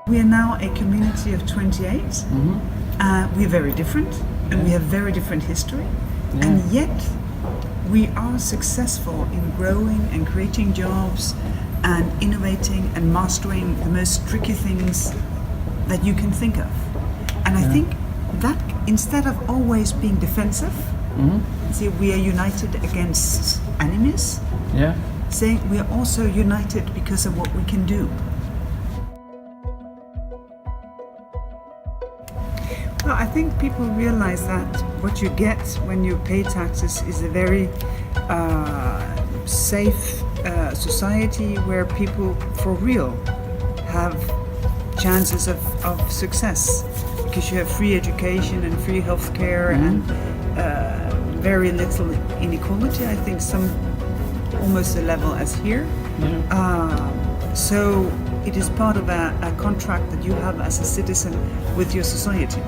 We are now a community of 28. We're very different, and we have very different history, and yet we are successful in growing and creating jobs and innovating and mastering the most tricky things that you can think of. And I think that instead of always being defensive, see, we are united against enemies, saying we are also united because of what we can do. Well, I think people realize that what you get when you pay taxes is a very safe society where people for real have chances of success, because you have free education and free healthcare and very little inequality. I think some almost a level as here. So it is part of a contract that you have as a citizen with your society.